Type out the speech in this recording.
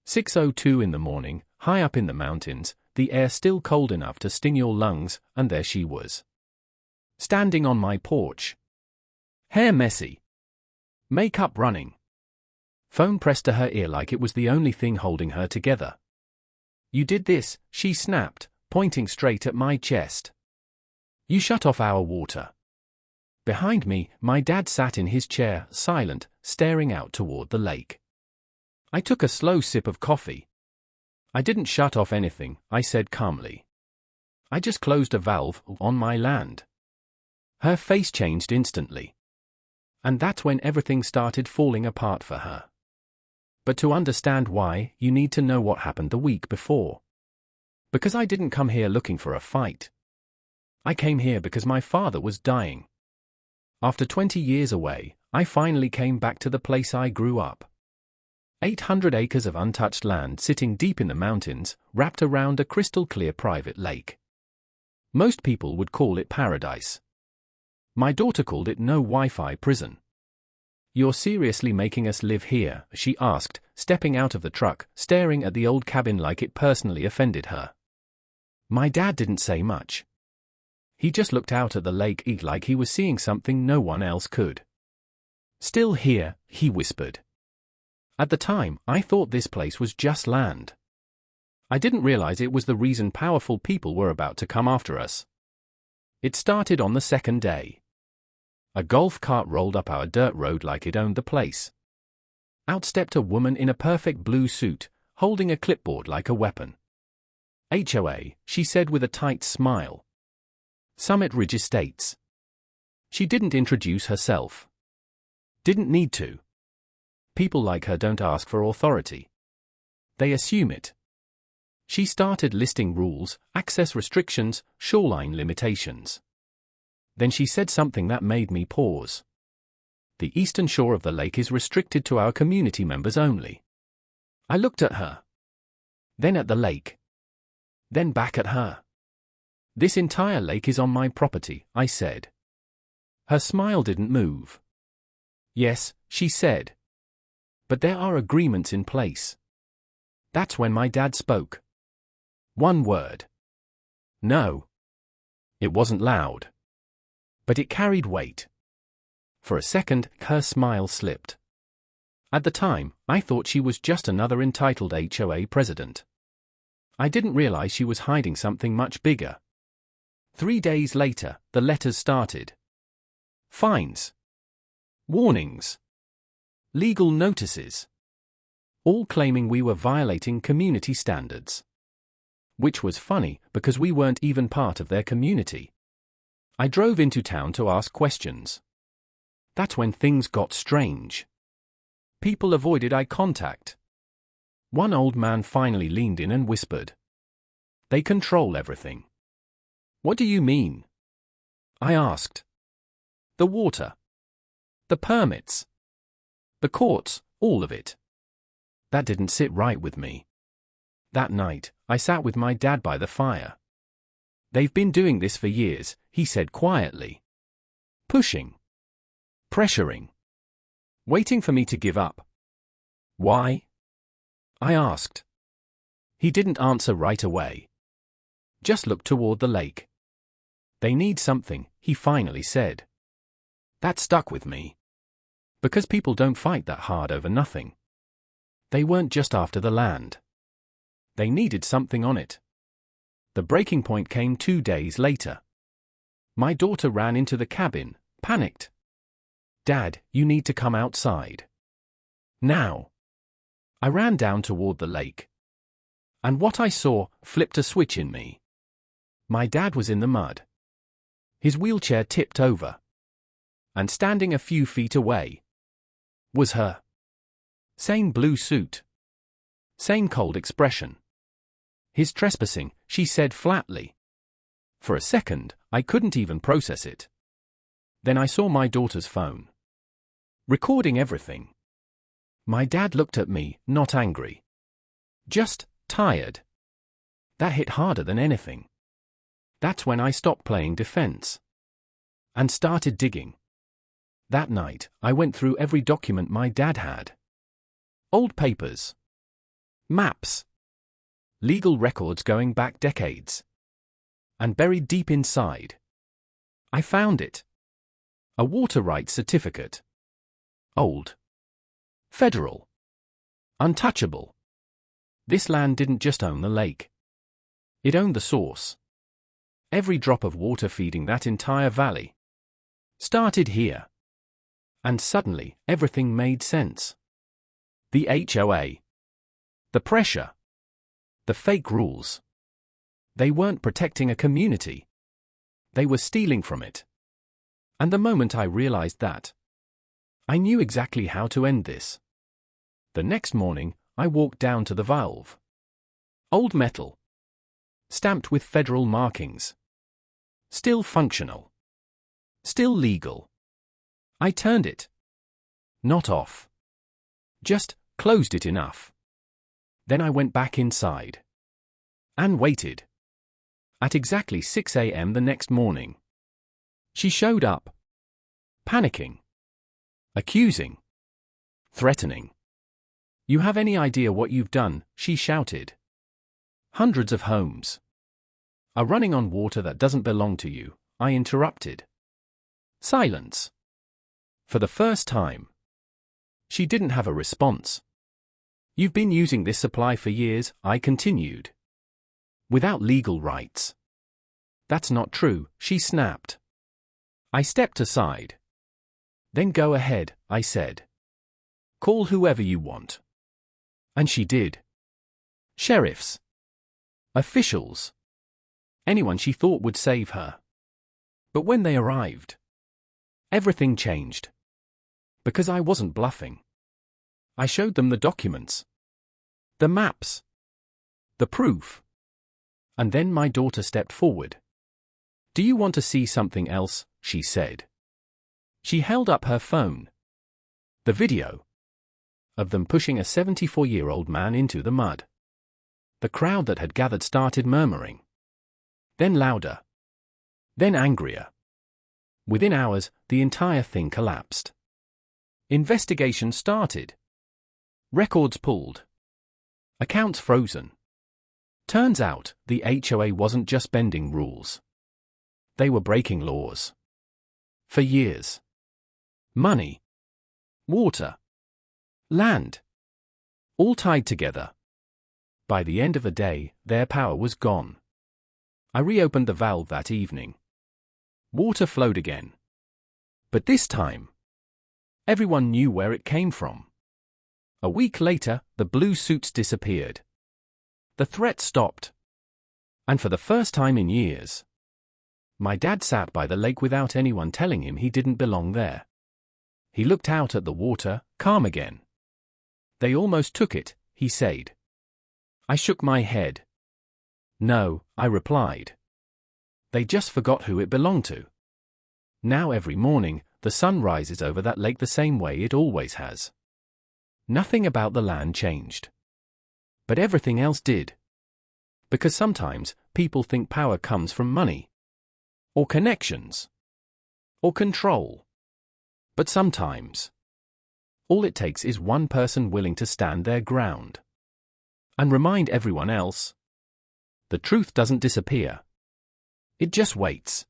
6:02 in the morning, high up in the mountains, the air still cold enough to sting your lungs, and there she was. Standing on my porch. Hair messy. Makeup running. Phone pressed to her ear like it was the only thing holding her together. "You did this," she snapped, pointing straight at my chest. "You shut off our water." Behind me, my dad sat in his chair, silent, staring out toward the lake. I took a slow sip of coffee. "I didn't shut off anything," I said calmly. "I just closed a valve on my land." Her face changed instantly. And that's when everything started falling apart for her. But to understand why, you need to know what happened the week before. Because I didn't come here looking for a fight. I came here because my father was dying. After 20 years away, I finally came back to the place I grew up. 800 acres of untouched land sitting deep in the mountains, wrapped around a crystal-clear private lake. Most people would call it paradise. My daughter called it no Wi-Fi prison. "You're seriously making us live here?" she asked, stepping out of the truck, staring at the old cabin like it personally offended her. My dad didn't say much. He just looked out at the lake like he was seeing something no one else could. "Still here," he whispered. At the time, I thought this place was just land. I didn't realize it was the reason powerful people were about to come after us. It started on the second day. A golf cart rolled up our dirt road like it owned the place. Out stepped a woman in a perfect blue suit, holding a clipboard like a weapon. "HOA," she said with a tight smile. "Summit Ridge Estates." She didn't introduce herself. Didn't need to. People like her don't ask for authority. They assume it. She started listing rules, access restrictions, shoreline limitations. Then she said something that made me pause. "The eastern shore of the lake is restricted to our community members only." I looked at her. Then at the lake. Then back at her. "This entire lake is on my property," I said. Her smile didn't move. "Yes," she said. "But there are agreements in place." That's when my dad spoke. One word. "No." It wasn't loud. But it carried weight. For a second, her smile slipped. At the time, I thought she was just another entitled HOA president. I didn't realize she was hiding something much bigger. 3 days later, the letters started. Fines. Warnings. Legal notices. All claiming we were violating community standards. Which was funny, because we weren't even part of their community. I drove into town to ask questions. That's when things got strange. People avoided eye contact. One old man finally leaned in and whispered. "They control everything." "What do you mean?" I asked. "The water. The permits. The courts, all of it." That didn't sit right with me. That night, I sat with my dad by the fire. "They've been doing this for years," he said quietly. "Pushing. Pressuring. Waiting for me to give up." "Why?" I asked. He didn't answer right away. Just looked toward the lake. "They need something," he finally said. That stuck with me. Because people don't fight that hard over nothing. They weren't just after the land. They needed something on it. The breaking point came 2 days later. My daughter ran into the cabin, panicked. "Dad, you need to come outside. Now." I ran down toward the lake. And what I saw flipped a switch in me. My dad was in the mud. His wheelchair tipped over. And standing a few feet away was her. Same blue suit. Same cold expression. "His trespassing," she said flatly. For a second, I couldn't even process it. Then I saw my daughter's phone. Recording everything. My dad looked at me, not angry. Just tired. That hit harder than anything. That's when I stopped playing defense. And started digging. That night, I went through every document my dad had. Old papers. Maps. Legal records going back decades. And buried deep inside, I found it. A water rights certificate. Old. Federal. Untouchable. This land didn't just own the lake. It owned the source. Every drop of water feeding that entire valley started here. And suddenly, everything made sense. The HOA. The pressure. The fake rules. They weren't protecting a community. They were stealing from it. And the moment I realized that, I knew exactly how to end this. The next morning, I walked down to the valve. Old metal. Stamped with federal markings. Still functional. Still legal. I turned it. Not off. Just closed it enough. Then I went back inside. And waited. At exactly 6 a.m. the next morning. She showed up. Panicking. Accusing. Threatening. "You have any idea what you've done?" she shouted. "Hundreds of homes are running on water that doesn't belong to you," I interrupted. Silence. For the first time. She didn't have a response. "You've been using this supply for years," I continued. "Without legal rights." "That's not true," she snapped. I stepped aside. "Then go ahead," I said. "Call whoever you want." And she did. Sheriffs. Officials. Anyone she thought would save her. But when they arrived, everything changed. Because I wasn't bluffing. I showed them the documents. The maps. The proof. And then my daughter stepped forward. "Do you want to see something else?" she said. She held up her phone. The video. Of them pushing a 74-year-old man into the mud. The crowd that had gathered started murmuring. Then louder. Then angrier. Within hours, the entire thing collapsed. Investigation started. Records pulled. Accounts frozen. Turns out, the HOA wasn't just bending rules. They were breaking laws. For years. Money. Water. Land. All tied together. By the end of the day, their power was gone. I reopened the valve that evening. Water flowed again. But this time, everyone knew where it came from. A week later, the blue suits disappeared. The threat stopped. And for the first time in years, my dad sat by the lake without anyone telling him he didn't belong there. He looked out at the water, calm again. "They almost took it," he said. I shook my head. "No," I replied. "They just forgot who it belonged to." Now every morning, the sun rises over that lake the same way it always has. Nothing about the land changed. But everything else did. Because sometimes, people think power comes from money. Or connections. Or control. But sometimes, all it takes is one person willing to stand their ground. And remind everyone else. The truth doesn't disappear. It just waits.